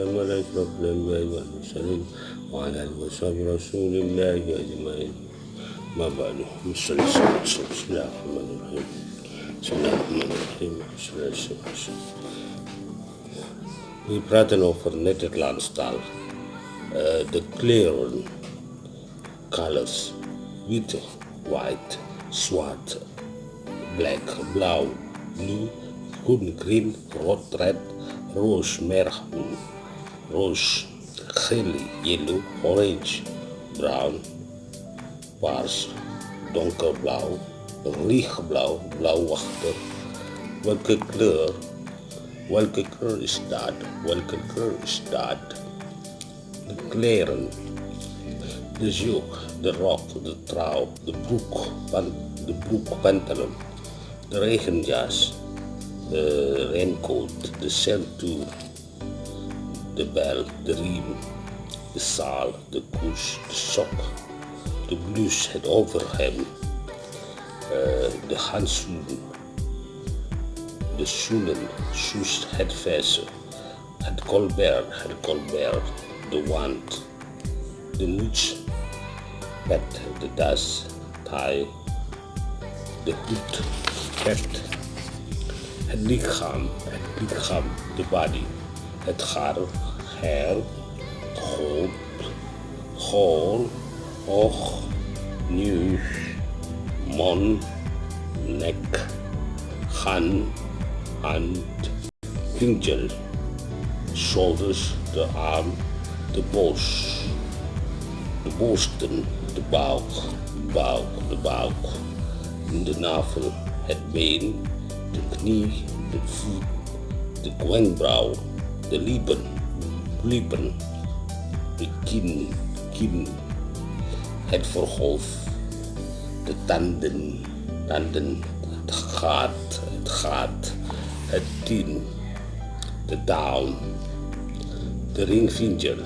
ولا أشرف الأنبياء والمرسلين وعلى آله وصحبه رسول الله أجمعين. ما بعد بسم الله الرحمن الرحيم. بسم الله الرحمن الرحيم. بسم الله الرحمن الرحيم. We praten over Nederlandstaal. De kleuren, colors, wit, white, zwart, black, blauw, blue, groen, green, rood, red, roze, mergroen, roze, geel, yellow, orange, brown, paars, donkerblauw, lichtblauw, blauwachtig. Welke kleur is dat? Welke kleur is dat? De kleren, de jurk, de rok, de trui, de broek, pantalon, de regenjas, de raincoat, de ceintuur, de bel, de riem, de sjaal, de koers, de sok, de blouse, het overhemd, de handschoenen, de schoenen, shoes, het vest, het colbert, de wand, de muts, pet, de das, tie, de hoed, pet, het lichaam, de body, het haar, hair, goal, oog, neus, mond, nek, hand, vinger, shoulders, de arm, de borsten, de buik, de navel, het been, de knie, de voet, de wenkbrauw, de lippen, de kin, het voorhoofd, de tanden, het gaat, het tien, de duim, de ringvinger,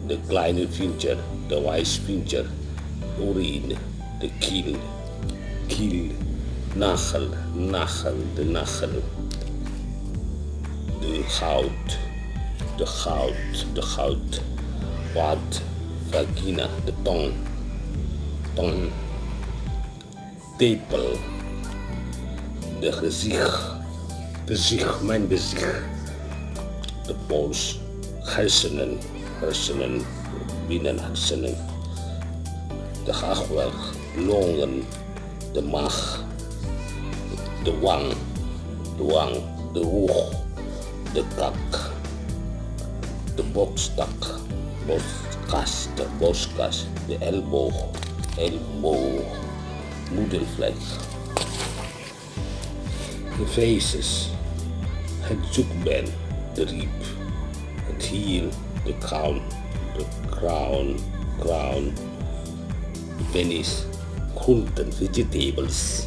de kleine vinger, de wijsvinger, urine, de kiel, nagel, de nagel, de goud, wat, vagina, de tong, tepel, de gezicht, mijn gezicht, de pols, hersenen, binnenhersenen, de galweg, longen, de maag, de wang, de oog, de kak, de borstkas, de elleboog, moedervlek, de feces, het zoekbeen, de riep, het hiel, de crown, de penis, groenten, vegetables,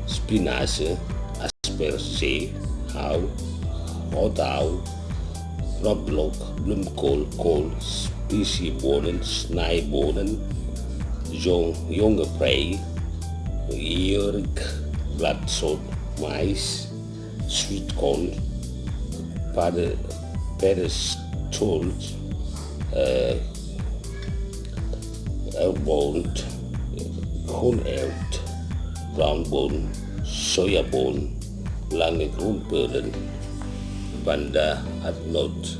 spinazie, asperge, houthouw, knoflook, bloemkool, kool, spiciebonen, snijbonen, jonge prei, jurk, bladzoot, mais, sweet corn, paddenstoel, erwtboon, groenerwt, bruinboon, sojaboon, lange groenpeulen, banda uitnoot,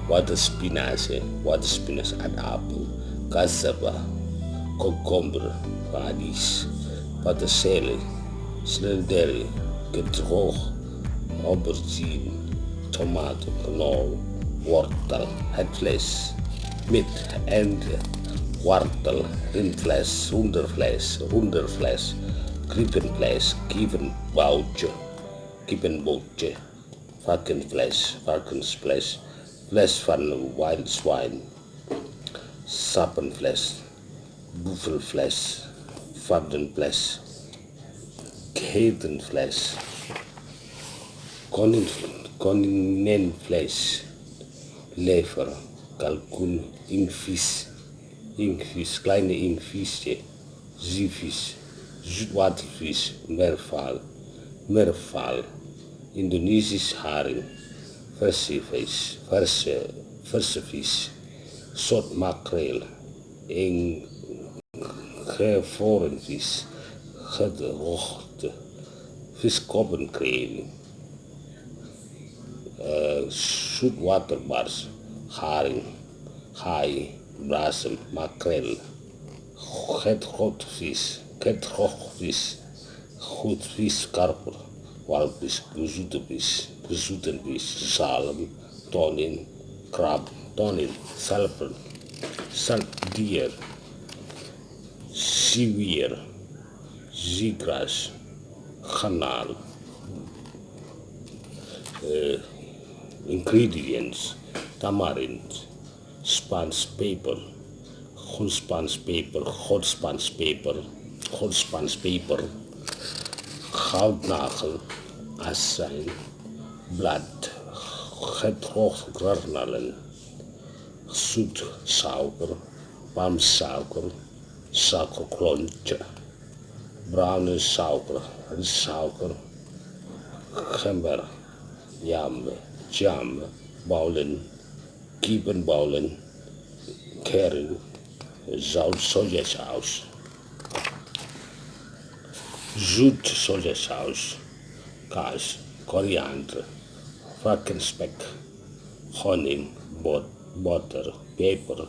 waterspinazie, aardappel, cassava, komkommer, radies, peterselie, selderij, gedroogd, aubergine, tomaten, knol, wortel, het vlees, met eenden, wortel, rindvlees, hoendervlees, kippenvlees, kippenboutje, varkensvlees, vlees van wild swine, sappenvlees, buffelvlees, vardenvlees, geitenvlees, konijnenvlees, lever, kalkoen, inktvis, kleine inktvisje, zeevis, zoetwatervis, merval, Indonesisch haring, verse vis, soort makreel, gevroren vis, gedroogde viskoppenkreel, zoetwaterbars, haring, haai, brasem, makreel, getgoudvis, goudvis, karper, walvis, gezoetenvis, zalm, tonin, krab, salper, saltdier, zeewier, zeegras, garnaal. Ingredients: tamarind, Spans peper, Godspans peper, goudnagel, azijn, blad, gedroogd garnalen, zoet suiker, palmsuiker, suikerklontje, bruine suiker, suiker, gember, jam, boulen, kiepenboulen, curry, zout sojasaus, zoet sojasaus, kaas, koriander, varkensspek, honing, boter, peper,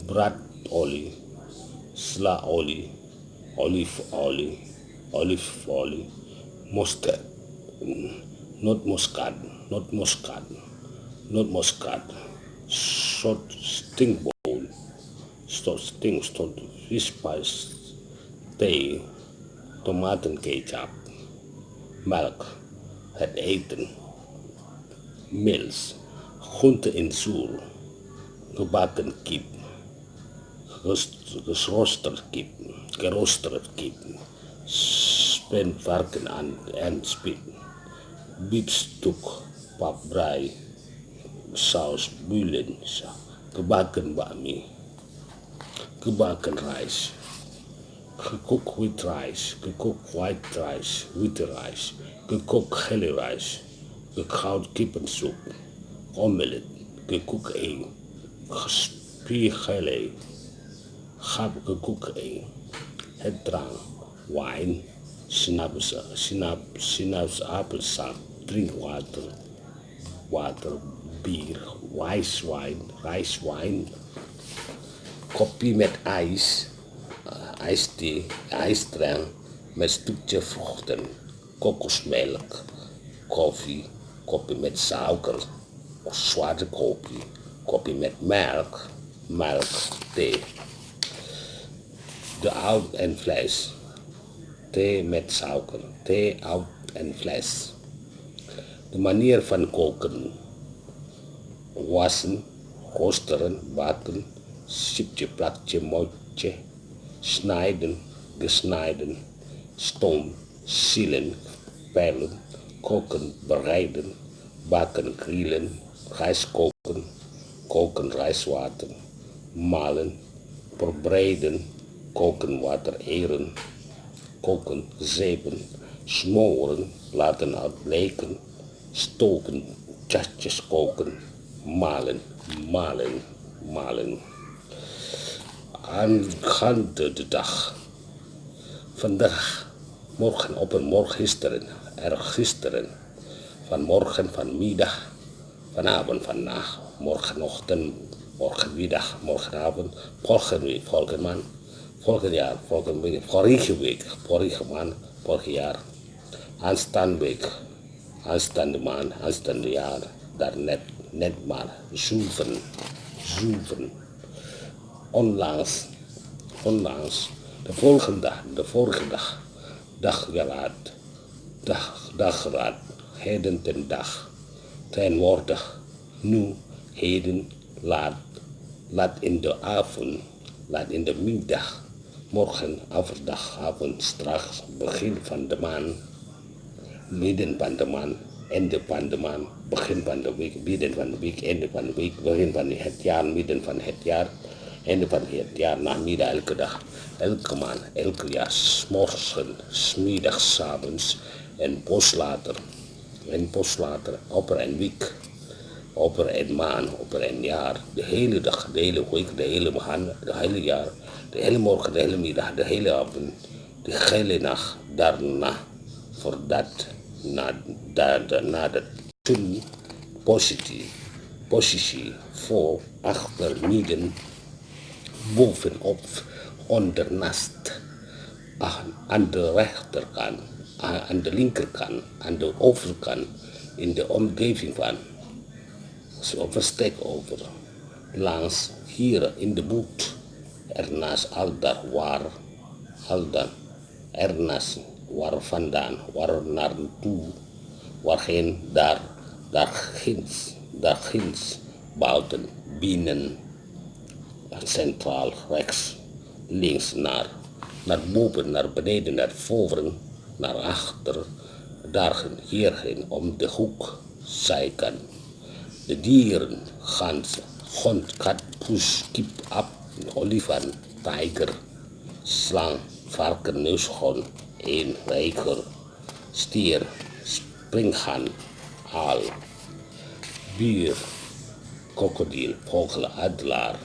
bradolie, slaolie, olijfolie, mosterd, nootmuskaat, soort stinkbol, vispijs, thee, tomatenketchup, melk, het eten, mils, groente in zoer, gebakken kip, geroosterd kip, spenvarken en spit, biefstuk, papbrei, saus, bulen, gebakken bami, gebakken rijst, gekookt wit rijst, gekookt white rijst, witte rijst, gekookt gele rijst, gekoud kippensoep, omelet, gekookt ei, spiegelei, gekookt ei, het drank, wijn, sinaasappelsap, drinkwater, bier, rijstwijn, koffie met ijs, ijsthee, ijsdrank met stukje vruchten, kokosmelk, koffie met suiker, zwarte koffie met melk, thee. De oud en vlees, thee met suiker, thee, oud en vlees. De manier van koken: wassen, roosteren, bakken, sipje, plakje, mootje, snijden, gesneden, stoom, zielen, pijlen, koken, bereiden, bakken, grillen, rijst koken rijstwater, malen, verbreiden, koken water eren, koken, zeepen, smoren, laten uitbleken, stoken, tjatjes koken, malen. Aangaande de dag. Vandaag, morgen, overmorgen, gisteren, gisteren, vanmorgen, vanmiddag, vanavond, vannacht, morgenochtend, morgenmiddag, morgenavond, volgende week, volgende maand, volgend jaar, volgende week, vorige maand, vorig jaar, aanstaande week, aanstaande maand, aanstaande jaar, daarnet, net maar, zoeven, onlangs, de vorige dag, dageraad, heden ten dag, tegenwoordig, nu, heden, laat in de avond, laat in de middag, morgen, overdag, avond, straks, begin van de maand, midden van de maand, einde van de maand, begin van de week, midden van de week, einde van de week, begin van het jaar, midden van het jaar, einde van het jaar, namiddag, elke dag, elke maand, elke jaar, 's morgens, 's middags, 's avonds en pas later. en pas later, over een week, over een maand, over een jaar, de hele dag, de hele week, de hele maand, de hele jaar, de hele morgen, de hele middag, de hele avond, de hele nacht daarna, voor dat, na de positie voor, achter, midden, bovenop, ondernaast, aan de rechterkant, aan de linkerkant, aan de overkant, in de omgeving van, zo verstek over, langs hier in de buurt, ernaast ernaast, waar vandaan, waar naartoe, waarheen, daar ginds, buiten, binnen, centraal, rechts, links, naar boven, naar beneden, naar voren, naar achter, daarheen, hierheen, om de hoek, zijkant. De dieren, gans, hond, kat, poes, kip, aap, olifant, tijger, slang, varken, neushoorn, een, reiger, stier, springhaan, aal, bier, krokodil, vogel, adelaar,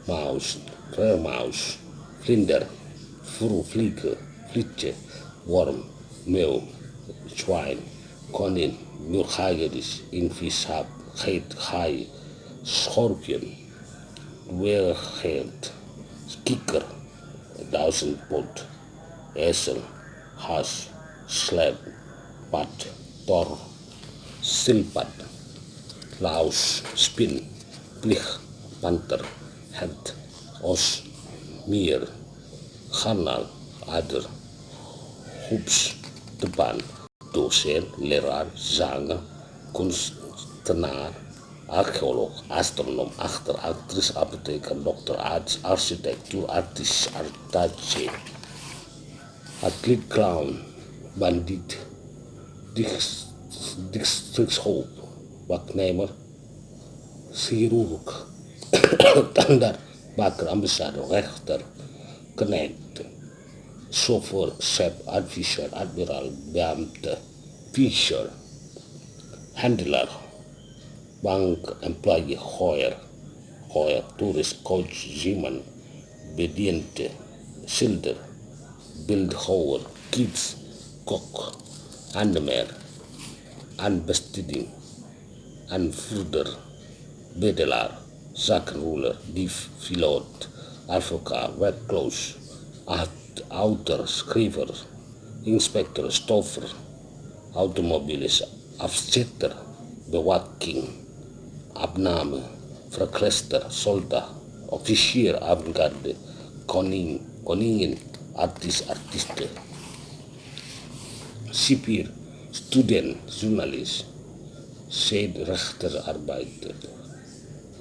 muis, reermuis, vlinder, vlietje, worm, meeuw, zwijn, konijn, muurhagedis, invis, hap, geit, haai, schorpioen, weergeeld, kikker, duizendpoot, ezel, haas, slep, pad, tor, schildpad, laus, spin, vlieg, panter, hert, os, mier, garnaal, adder, hoeps, tebaan, docent, leraar, zanger, kunstenaar, archeoloog, astronoom, actrice, apotheker, dokter, arts, architectuur, artiest, artaatje, atleet, clown, bandiet, districtshoofd, werknemer, chirurg, tandarts, bakker, ambassadeur, rechter, knecht, chauffeur, chef, adviseur, admiraal, beambte, fischer, handelaar, bank, employee, gooier, toerist, coach, zeeman, bediende, schilder, beeldhouwer, gids, kok, aannemer, aanbesteding, aanvoerder, bedelaar, zakenroller, dief, piloot, advocaat, werkloos, auteur, schrijver, inspecteur, stoffer, automobilist, afzetter, bewaking, afname, verkwester, soldaat, officier, avantgarde, koningin, artiesten, cipier, student, journalist, zedrechterarbeider,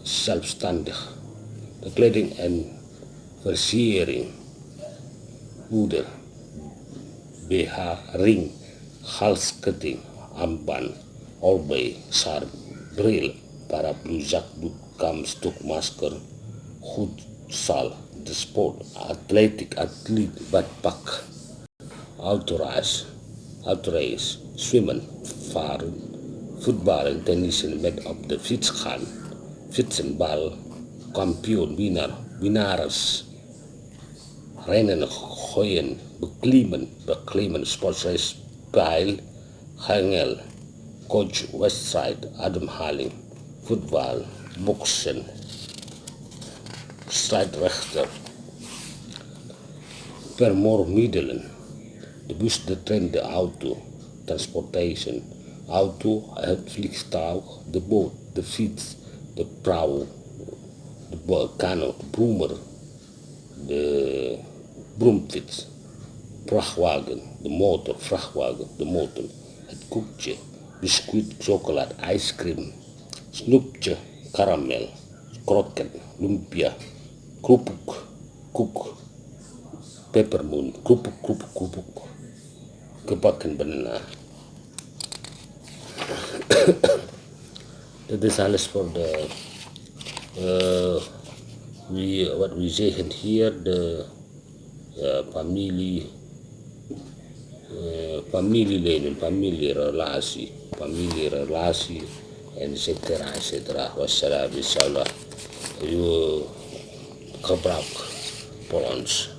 zelfstandig, de kleding en versiering, moeder, BH, ring, halsketting, armband, oorbij, sjaal, bril, paraplu, zakdoek, kam, stok, masker, voedsel, de sport, atleet, badpak, autorace, zwemmen, varen, voetballen, tennissen, met op de fiets gaan, fietsen, bal, kampioen, winnaars, rennen, gooien, beklimmen, sportrace, pijl, hengel, coach, wedstrijd, ademhaling, voetbal, boksen, strijdrechter, vervoermiddelen, de bus, de trein, de auto, transportation, auto, het vliegtuig, de boot, de fiets, de prauw, de kano, de brommer, de bromfiets, vrachtwagen, de motor, vrachtwagen, de motor, het koekje, biscuit, chocolade, ijscream, snoepje, karamel, kroket, lumpia, kroephoek, koek, pepermunt, kroephoek, gebakken banana. Dit is alles voor de, wat we zeggen hier, de familie famili relasi, etc. Wassalam, insyaallah. You gebruik voor ons.